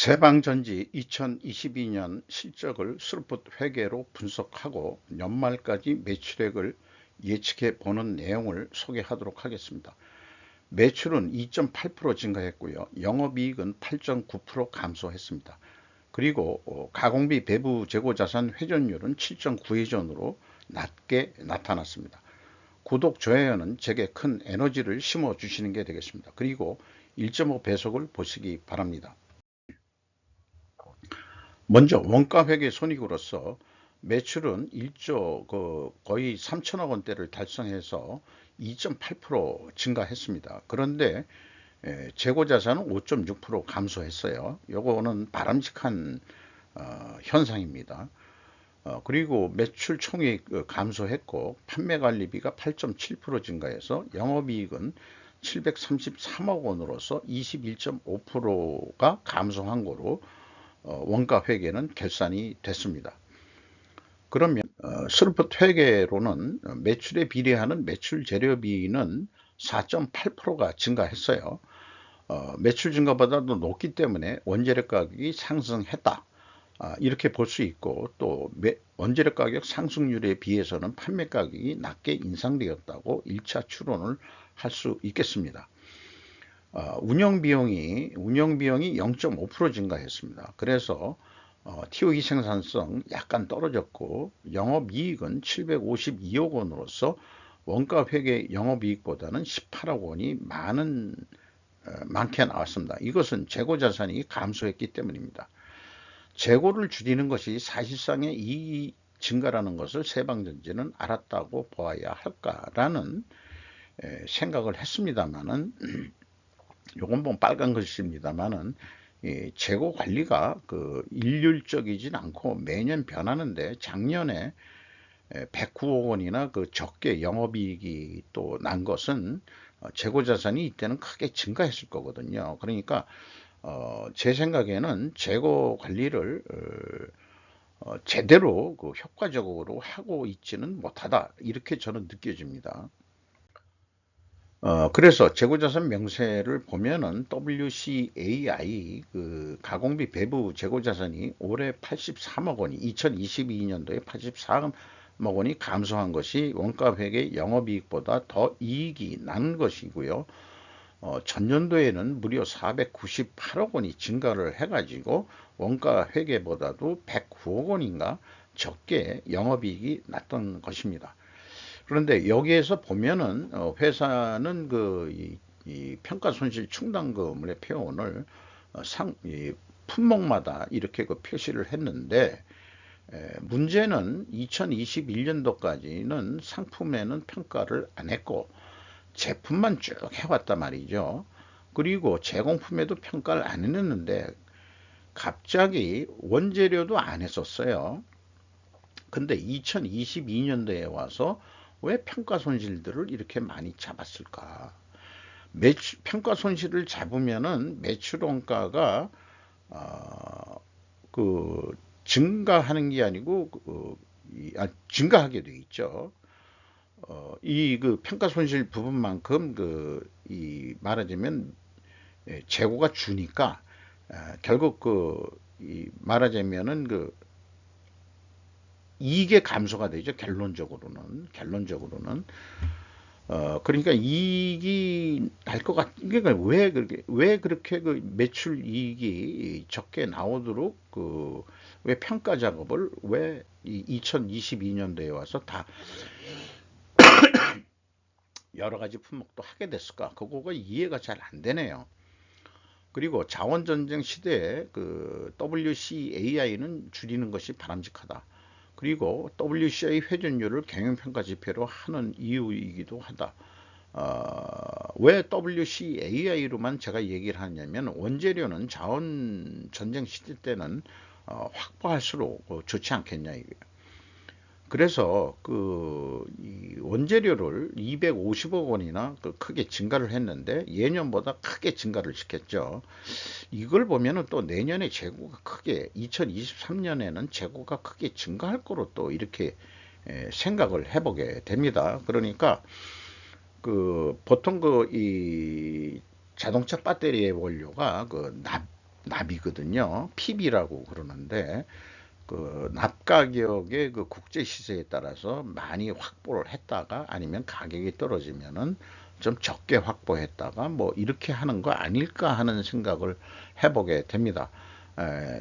세방전지 2022년 실적을 스루풋 회계로 분석하고 연말까지 매출액을 예측해 보는 내용을 소개하도록 하겠습니다. 매출은 2.8% 증가했고요. 영업이익은 8.9% 감소했습니다. 그리고 가공비 배부 재고자산 회전율은 7.9회전으로 낮게 나타났습니다. 구독, 좋아요는 제게 큰 에너지를 심어 주시는 게 되겠습니다. 그리고 1.5 배속을 보시기 바랍니다. 먼저 원가회계 손익으로서 매출은 1조 거의 3천억 원대를 달성해서 2.8% 증가했습니다. 그런데 재고자산은 5.6% 감소했어요. 요거는 바람직한 현상입니다. 그리고 매출 총액 감소했고 판매관리비가 8.7% 증가해서 영업이익은 733억 원으로서 21.5%가 감소한 거로 원가 회계는 결산이 됐습니다. 그러면 스루풋 회계로는 매출에 비례하는 매출 재료비는 4.8%가 증가했어요. 매출 증가보다도 높기 때문에 원재료 가격이 상승했다. 이렇게 볼 수 있고 또 원재료 가격 상승률에 비해서는 판매 가격이 낮게 인상되었다고 1차 추론을 할 수 있겠습니다. 운영비용이 0.5% 증가했습니다. 그래서 TOE 생산성 약간 떨어졌고 영업이익은 752억 원으로서 원가회계 영업이익보다는 18억 원이 많게 나왔습니다. 이것은 재고자산이 감소했기 때문입니다. 재고를 줄이는 것이 사실상의 이익 증가라는 것을 세방전지는 알았다고 보아야 할까라는 생각을 했습니다만은 요건 뭐 빨간 글씨입니다만은 재고 관리가 일률적이진 않고 매년 변하는데 작년에 109억 원이나 적게 영업이익이 또 난 것은 재고 자산이 이때는 크게 증가했을 거거든요. 그러니까 제 생각에는 재고 관리를 제대로 효과적으로 하고 있지는 못하다 이렇게 저는 느껴집니다. 그래서 재고자산 명세를 보면은 WCAI 가공비 배부 재고자산이 올해 83억 원이 2022년도에 83억 원이 감소한 것이 원가회계 영업이익보다 더 이익이 난 것이고요. 전년도에는 무려 498억 원이 증가를 해가지고 원가회계보다도 109억 원인가 적게 영업이익이 났던 것입니다. 그런데 여기에서 보면은 회사는 이 평가손실 충당금의 표현을 품목마다 이렇게 표시를 했는데 문제는 2021년도까지는 상품에는 평가를 안 했고 제품만 쭉 해왔단 말이죠. 그리고 제공품에도 평가를 안 했는데 갑자기 원재료도 안 했었어요. 근데 2022년도에 와서 왜 평가 손실들을 이렇게 많이 잡았을까? 평가 손실을 잡으면은 매출 원가가 증가하는 게 아니고 증가하게 돼 있죠. 이 평가 손실 부분만큼 이 말하자면 재고가 주니까 결국 말하자면은 이익의 감소가 되죠. 결론적으로는 그러니까 이익이 날 것 그러니까 왜 그렇게 매출 이익이 적게 나오도록 왜 평가 작업을 왜 2022년도에 와서 다 여러 가지 품목도 하게 됐을까? 그거가 이해가 잘 안 되네요. 그리고 자원전쟁 시대에 WCAI는 줄이는 것이 바람직하다. 그리고 WCI 회전율을 경영평가 지표로 하는 이유이기도 하다. 왜 WCAI로만 제가 얘기를 하냐면 원재료는 자원 전쟁 시대 때는 확보할수록 좋지 않겠냐 이거예요. 그래서 이 원재료를 250억 원이나 크게 증가를 했는데 예년보다 크게 증가를 시켰죠. 이걸 보면은 또 내년에 재고가 크게 2023년에는 재고가 크게 증가할 거로 또 이렇게 생각을 해보게 됩니다. 그러니까 보통 이 자동차 배터리의 원료가 납이거든요. PB라고 그러는데 그 납 가격의 그 국제 시세에 따라서 많이 확보를 했다가 아니면 가격이 떨어지면은 좀 적게 확보했다가 뭐 이렇게 하는 거 아닐까 하는 생각을 해보게 됩니다.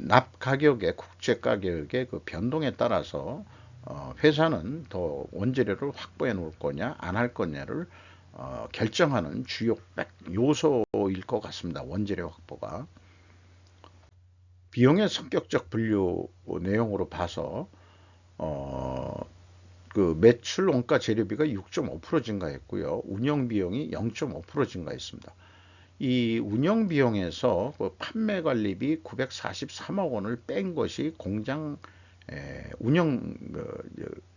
납 가격의 국제 가격의 그 변동에 따라서 회사는 더 원재료를 확보해 놓을 거냐 안 할 거냐를 결정하는 주요 요소일 것 같습니다. 원재료 확보가. 비용의 성격적 분류 내용으로 봐서 어, 그 매출 원가 재료비가 6.5% 증가했고요. 운영 비용이 0.5% 증가했습니다. 이 운영 비용에서 그 판매 관리비 943억 원을 뺀 것이 공장 운영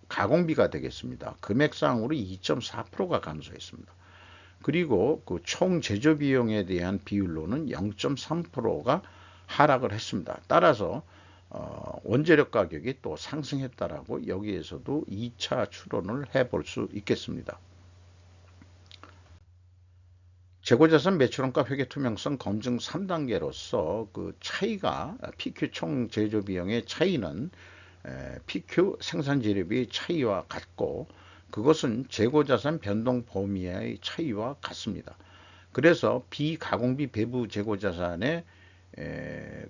가공비가 되겠습니다. 금액상으로 2.4%가 감소했습니다. 그리고 그 총 제조 비용에 대한 비율로는 0.3%가 하락을 했습니다. 따라서 원재료 가격이 또 상승했다라고 여기에서도 2차 추론을 해볼 수 있겠습니다. 재고자산 매출원가 회계 투명성 검증 3단계로서 그 차이가 PQ 총 제조 비용의 차이는 PQ 생산 재료비 차이와 같고 그것은 재고자산 변동 범위의 차이와 같습니다. 그래서 비가공비 배부 재고자산의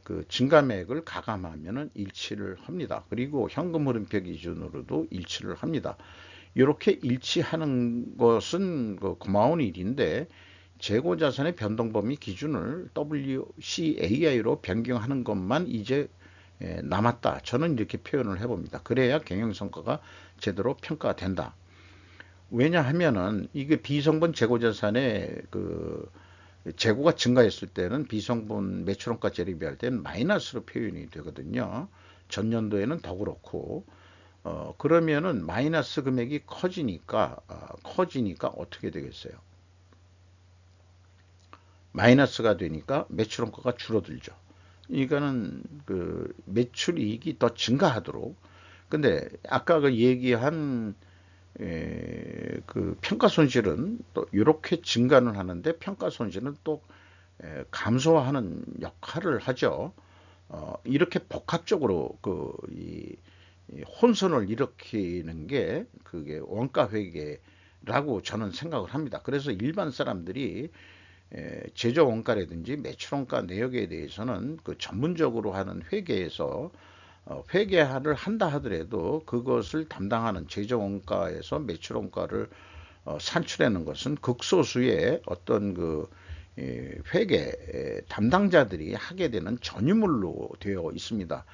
그 증가액을 가감하면 일치를 합니다. 그리고 현금 흐름표 기준으로도 일치를 합니다. 이렇게 일치하는 것은 그 고마운 일인데 재고자산의 변동범위 기준을 WCAI로 변경하는 것만 이제 남았다. 저는 이렇게 표현을 해봅니다. 그래야 경영성과가 제대로 평가된다. 왜냐하면은 이게 비성분 재고자산의 그 재고가 증가했을 때는 비성분 매출원가 재료비할 때는 마이너스로 표현이 되거든요. 전년도에는 더 그렇고 그러면은 마이너스 금액이 커지니까 어떻게 되겠어요? 마이너스가 되니까 매출원가가 줄어들죠. 이거는 그 매출이익이 더 증가하도록. 근데 아까 그 얘기한 그 평가 손실은 또 이렇게 증가는 하는데 평가 손실은 또 감소하는 역할을 하죠. 이렇게 복합적으로 이 혼선을 일으키는 게 그게 원가 회계라고 저는 생각을 합니다. 그래서 일반 사람들이 제조 원가라든지 매출 원가 내역에 대해서는 그 전문적으로 하는 회계에서 회계를 한다 하더라도 그것을 담당하는 제조 원가에서 매출 원가를 산출하는 것은 극소수의 어떤 그 회계 담당자들이 하게 되는 전유물로 되어 있습니다.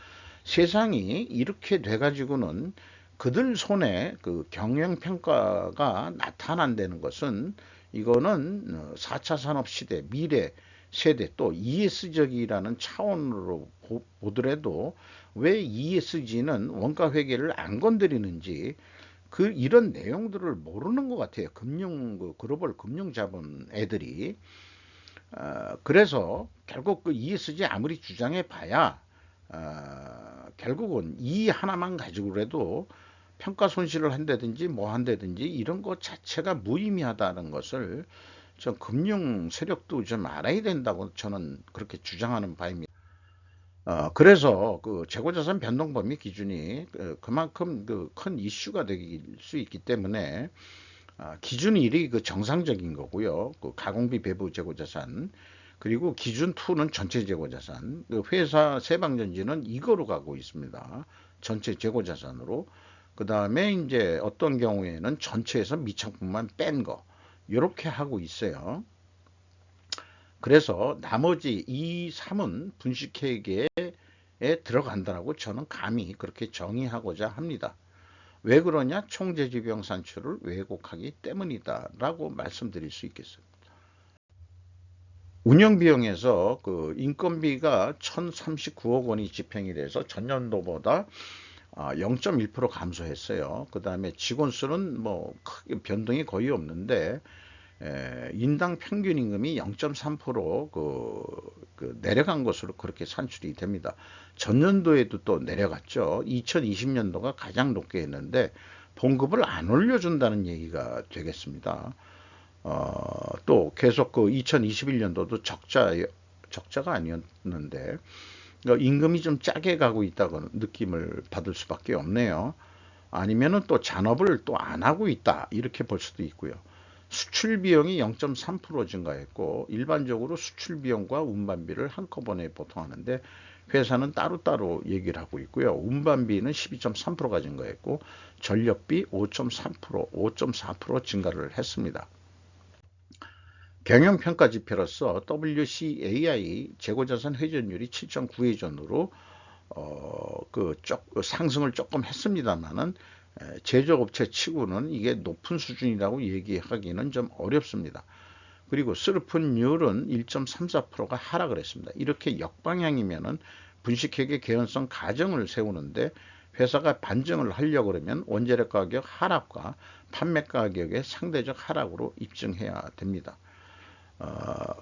세상이 이렇게 돼 가지고는 그들 손에 그 경영평가가 나타난다는 것은 이거는 4차 산업시대 미래 세대 또 ES적이라는 차원으로 보더라도 왜 ESG는 원가 회계를 안 건드리는지 그 이런 내용들을 모르는 것 같아요. 그 글로벌 금융 자본 애들이. 그래서 결국 그 ESG 아무리 주장해 봐야 결국은 이 하나만 가지고라도 평가 손실을 한다든지 뭐 한다든지 이런 것 자체가 무의미하다는 것을 좀 금융 세력도 좀 알아야 된다고 저는 그렇게 주장하는 바입니다. 그래서 그 재고자산 변동 범위 기준이 그만큼 그 큰 이슈가 될 수 있기 때문에 기준 1이 그 정상적인 거고요. 그 가공비 배부 재고자산 그리고 기준 2는 전체 재고자산. 그 회사 세방전지는 이거로 가고 있습니다. 전체 재고자산으로. 그 다음에 이제 어떤 경우에는 전체에서 미착분만 뺀 거. 이렇게 하고 있어요. 그래서 나머지 2, 3은 분식회계에 들어간다라고 저는 감히 그렇게 정의하고자 합니다. 왜 그러냐? 총재주비용 산출을 왜곡하기 때문이다 라고 말씀드릴 수 있겠습니다. 운영비용에서 그 인건비가 1039억 원이 집행이 돼서 전년도보다 0.1% 감소했어요. 그 다음에 직원 수는 뭐 크게 변동이 거의 없는데 인당 평균 임금이 0.3% 내려간 것으로 그렇게 산출이 됩니다. 전년도에도 또 내려갔죠. 2020년도가 가장 높게 했는데 봉급을 안 올려준다는 얘기가 되겠습니다. 또 계속 그 2021년도도 적자 적자가 아니었는데 임금이 좀 짜게 가고 있다고 느낌을 받을 수밖에 없네요. 아니면은 또 잔업을 또 안 하고 있다 이렇게 볼 수도 있고요. 수출 비용이 0.3% 증가했고 일반적으로 수출 비용과 운반비를 한꺼번에 보통 하는데 회사는 따로따로 얘기를 하고 있고요. 운반비는 12.3%가 증가했고 전력비 5.3%, 5.4% 증가를 했습니다. 경영평가 지표로서 WCAI 재고자산 회전율이 7.9회전으로 상승을 조금 했습니다만은 제조업체 치고는 이게 높은 수준이라고 얘기하기는 좀 어렵습니다. 그리고 슬픈율은 1.34%가 하락을 했습니다. 이렇게 역방향이면은 분식회계 개연성 가정을 세우는데 회사가 반증을 하려고 그러면 원재료 가격 하락과 판매 가격의 상대적 하락으로 입증해야 됩니다.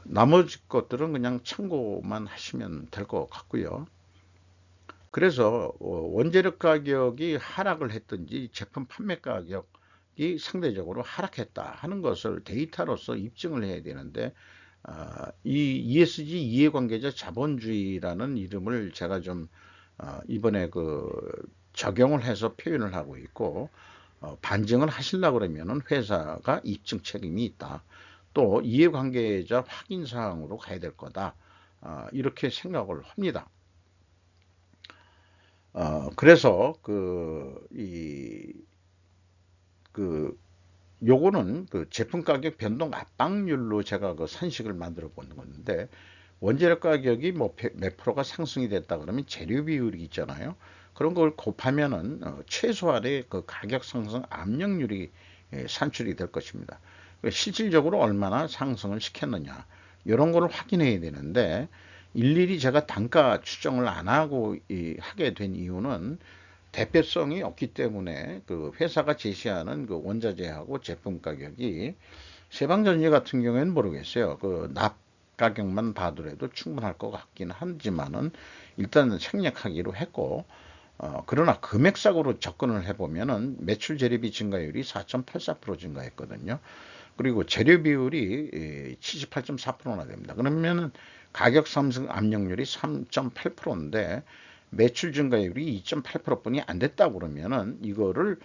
나머지 것들은 그냥 참고만 하시면 될 것 같고요. 그래서 원재료 가격이 하락을 했든지 제품 판매 가격이 상대적으로 하락했다 하는 것을 데이터로서 입증을 해야 되는데 이 ESG 이해관계자 자본주의라는 이름을 제가 좀 이번에 적용을 해서 표현을 하고 있고 반증을 하시려고 그러면은 회사가 입증 책임이 있다. 또 이해관계자 확인 사항으로 가야 될 거다. 이렇게 생각을 합니다. 그래서 요거는 제품 가격 변동 압박률로 제가 산식을 만들어 본 건데 원재료 가격이 몇 프로가 상승이 됐다 그러면 재료 비율이 있잖아요. 그런 걸 곱하면은 최소한의 가격 상승 압력률이 산출이 될 것입니다. 실질적으로 얼마나 상승을 시켰느냐 이런 거를 확인해야 되는데 일일이 제가 단가 추정을 안 하고 하게 된 이유는 대표성이 없기 때문에 회사가 제시하는 원자재하고 제품 가격이 세방전지 같은 경우에는 모르겠어요. 납 가격만 봐더라도 충분할 것 같긴 하지만은 일단은 생략하기로 했고 그러나 금액상으로 접근을 해보면은 매출 재료비 증가율이 4.84% 증가했거든요. 그리고 재료 비율이 78.4%나 됩니다. 그러면은 가격 상승 압력률이 3.8%인데 매출 증가율이 2.8%뿐이 안 됐다 그러면은 이거를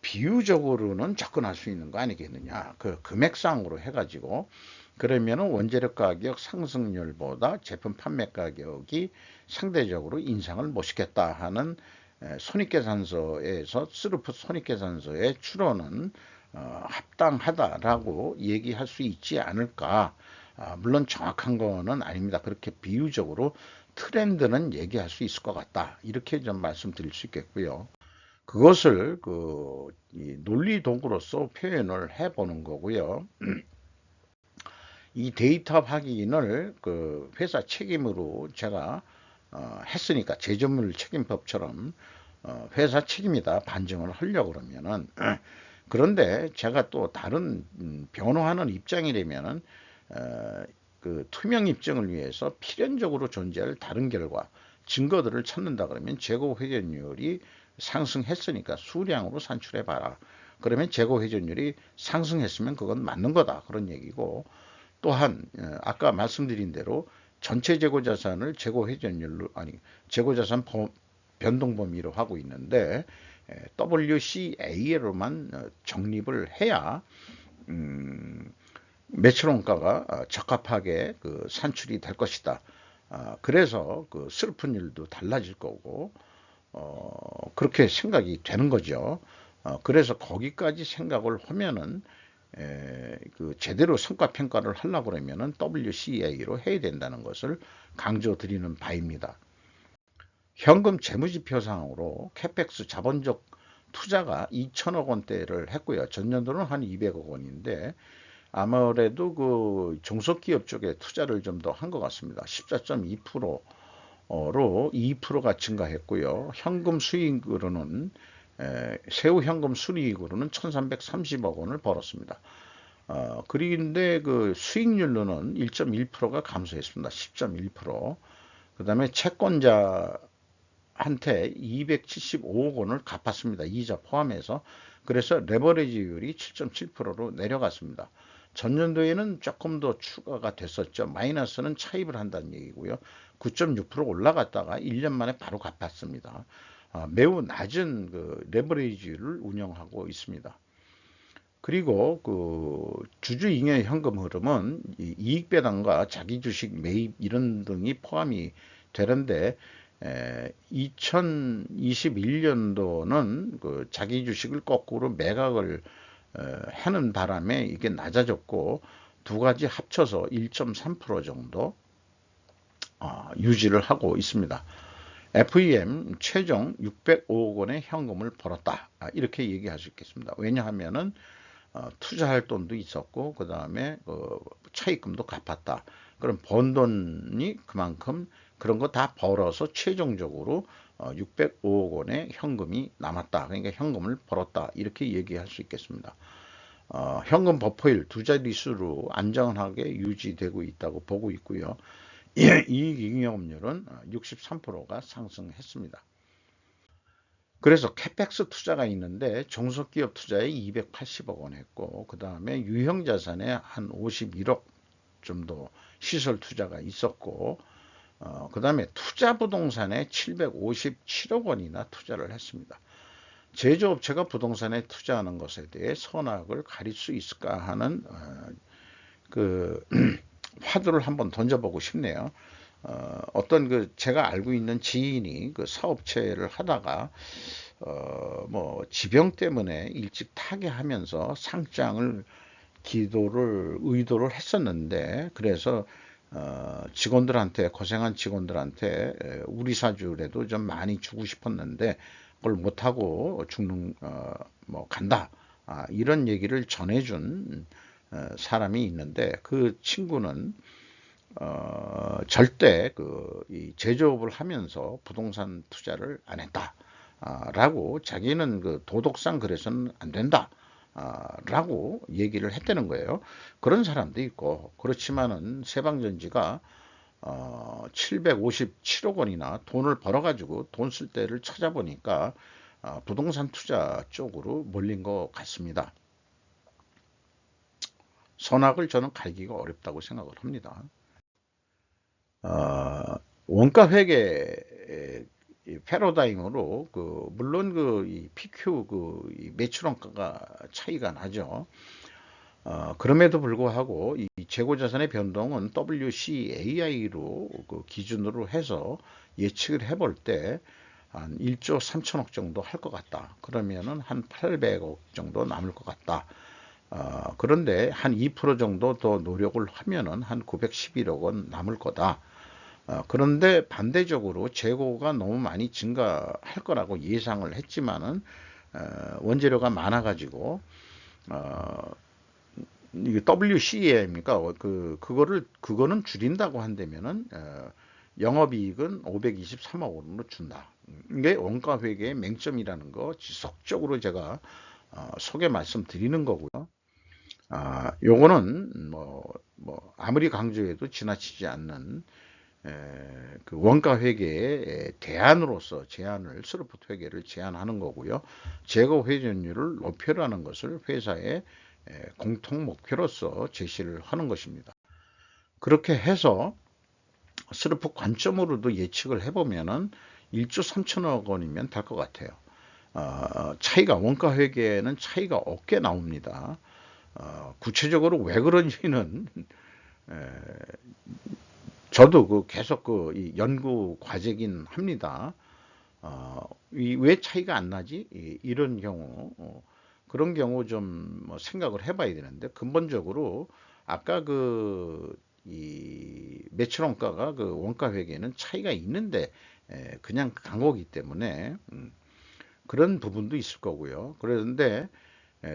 비유적으로는 접근할 수 있는 거 아니겠느냐. 금액상으로 해가지고 그러면은 원재료 가격 상승률보다 제품 판매 가격이 상대적으로 인상을 못 시켰다 하는 손익계산서에서 스루프 손익계산서의 추론은 합당하다라고 얘기할 수 있지 않을까. 물론 정확한 거는 아닙니다. 그렇게 비유적으로 트렌드는 얘기할 수 있을 것 같다. 이렇게 좀 말씀드릴 수 있겠고요. 그것을 논리 도구로서 표현을 해보는 거고요. 이 데이터 확인을 회사 책임으로 제가 했으니까 제조물 책임법처럼 회사 책임이다 반증을 하려고 그러면은 그런데 제가 또 다른 변호하는 입장이라면은 투명 입증을 위해서 필연적으로 존재할 다른 결과 증거들을 찾는다 그러면 재고 회전율이 상승했으니까 수량으로 산출해 봐라. 그러면 재고 회전율이 상승했으면 그건 맞는 거다 그런 얘기고 또한 아까 말씀드린 대로 전체 재고 자산을 재고 회전율로 재고 자산 변동 범위로 하고 있는데 WCA로만 정립을 해야 매출 원가가 적합하게 산출이 될 것이다. 그래서 슬픈율도 달라질 거고 그렇게 생각이 되는 거죠. 그래서 거기까지 생각을 하면은 제대로 성과 평가를 하려고 그러면은 WCA로 해야 된다는 것을 강조드리는 바입니다. 현금 재무지표상으로 캐펙스 자본적 투자가 2천억 원대를 했고요. 전년도는 한 200억 원인데 아무래도 중소기업 쪽에 투자를 좀 더 한 것 같습니다. 14.2%로 2%가 증가했고요. 현금 수익으로는 세후 현금 순이익으로는 1,330억 원을 벌었습니다. 그런데 수익률로는 1.1%가 감소했습니다. 10.1%. 그 다음에 채권자한테 275억 원을 갚았습니다. 이자 포함해서. 그래서 레버리지율이 7.7%로 내려갔습니다. 전년도에는 조금 더 추가가 됐었죠. 마이너스는 차입을 한다는 얘기고요. 9.6% 올라갔다가 1년 만에 바로 갚았습니다. 매우 낮은 그 레버리지를 운영하고 있습니다. 그리고 그 주주잉여 현금 흐름은 이익 배당과 자기 주식 매입 이런 등이 포함이 되는데 2021년도는 그 자기 주식을 거꾸로 매각을 하는 바람에 이게 낮아졌고 두 가지 합쳐서 1.3% 정도 유지를 하고 있습니다. FEM 최종 605억 원의 현금을 벌었다. 이렇게 얘기할 수 있겠습니다. 왜냐하면은 투자할 돈도 있었고 그 다음에 차입금도 갚았다. 그럼 번 돈이 그만큼 그런 거 다 벌어서 최종적으로 605억 원의 현금이 남았다. 그러니까 현금을 벌었다. 이렇게 얘기할 수 있겠습니다. 현금 버퍼율 두 자릿수로 안정하게 유지되고 있다고 보고 있고요. 이익잉여금률은 63%가 상승했습니다. 그래서 캐펙스 투자가 있는데 종속기업 투자에 280억 원 했고 그 다음에 유형자산에 한 51억 정도 시설 투자가 있었고 그 다음에 투자부동산에 757억 원이나 투자를 했습니다. 제조업체가 부동산에 투자하는 것에 대해 선악을 가릴 수 있을까 하는 그 화두를 한번 던져보고 싶네요. 어떤 그 제가 알고 있는 지인이 그 사업체를 하다가 뭐 지병 때문에 일찍 타계하면서 상장을 의도를 했었는데 그래서 직원들한테 고생한 직원들한테 우리 사주라도 좀 많이 주고 싶었는데 그걸 못하고 죽는 뭐 간다 이런 얘기를 전해준 사람이 있는데 그 친구는 절대 이 제조업을 하면서 부동산 투자를 안 했다. 라고 자기는 그 도덕상 그래서는 안 된다. 라고 얘기를 했다는 거예요. 그런 사람도 있고 그렇지만은 세방전지가 757억 원이나 돈을 벌어가지고 돈 쓸 때를 찾아보니까 부동산 투자 쪽으로 몰린 것 같습니다. 선악을 저는 갈기가 어렵다고 생각을 합니다. 원가 회계 패러다임으로 물론 이 PQ 이 매출 원가가 차이가 나죠. 그럼에도 불구하고 이 재고자산의 변동은 WCAI로 기준으로 해서 예측을 해볼 때 한 1조 3천억 정도 할 것 같다. 그러면은 한 800억 정도 남을 것 같다. 그런데 한 2% 정도 더 노력을 하면은 한 911억 원 남을 거다. 그런데 반대적으로 재고가 너무 많이 증가할 거라고 예상을 했지만은 원재료가 많아가지고 이게 WCA입니까? 그거는 줄인다고 한다면은 영업이익은 523억 원으로 준다. 이게 원가 회계의 맹점이라는 거 지속적으로 제가 소개 말씀드리는 거고요. 요거는 아무리 강조해도 지나치지 않는 그 원가 회계의 대안으로서 스루프트 회계를 제안하는 거고요. 재고 회전율을 높여라는 것을 회사의 공통 목표로서 제시를 하는 것입니다. 그렇게 해서 스루프 관점으로도 예측을 해보면은 1조 3천억 원이면 될 것 같아요. 차이가 원가 회계에는 차이가 없게 나옵니다. 구체적으로 왜 그런지는 저도 계속 연구 과제긴 합니다. 왜 차이가 안 나지? 이런 경우, 그런 경우 좀 생각을 해봐야 되는데, 근본적으로 아까 이 매출 원가가 원가 회계에는 차이가 있는데, 그냥 간 거기 때문에, 그런 부분도 있을 거고요. 그런데,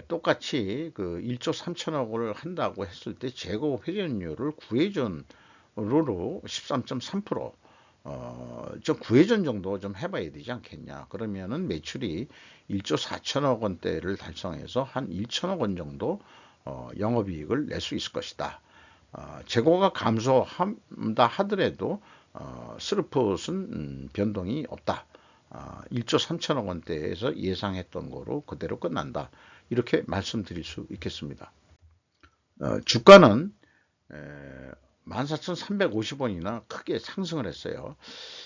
똑같이 1조 3천억을 한다고 했을 때 재고 회전율을 구회전으로 13.3%, 좀 구회전 정도 좀 해봐야 되지 않겠냐. 그러면은 매출이 1조 4천억 원대를 달성해서 한 1천억 원 정도 영업이익을 낼 수 있을 것이다. 재고가 감소한다 하더라도 스루풋은 변동이 없다. 1조 3천억 원대에서 예상했던 거로 그대로 끝난다. 이렇게 말씀드릴 수 있겠습니다. 주가는 14,350원이나 크게 상승을 했어요.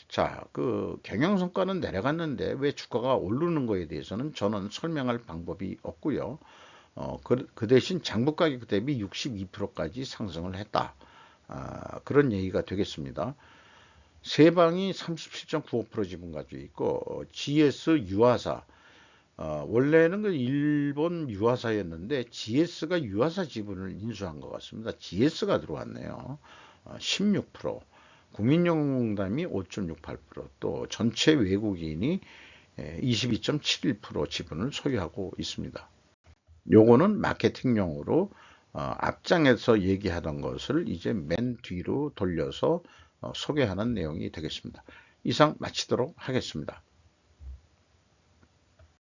자, 그 경영성과는 내려갔는데 왜 주가가 오르는 거에 대해서는 저는 설명할 방법이 없고요. 그 대신 장부 가격 대비 62%까지 상승을 했다. 그런 얘기가 되겠습니다. 세방이 37.95% 지분 가지고 있고 GS 유아사, 원래는 그 일본 유아사였는데 GS가 유아사 지분을 인수한 것 같습니다. GS가 들어왔네요. 16%, 국민연금공단이 5.68%, 또 전체 외국인이 22.71% 지분을 소유하고 있습니다. 요거는 마케팅용으로 앞장에서 얘기하던 것을 이제 맨 뒤로 돌려서 소개하는 내용이 되겠습니다. 이상 마치도록 하겠습니다.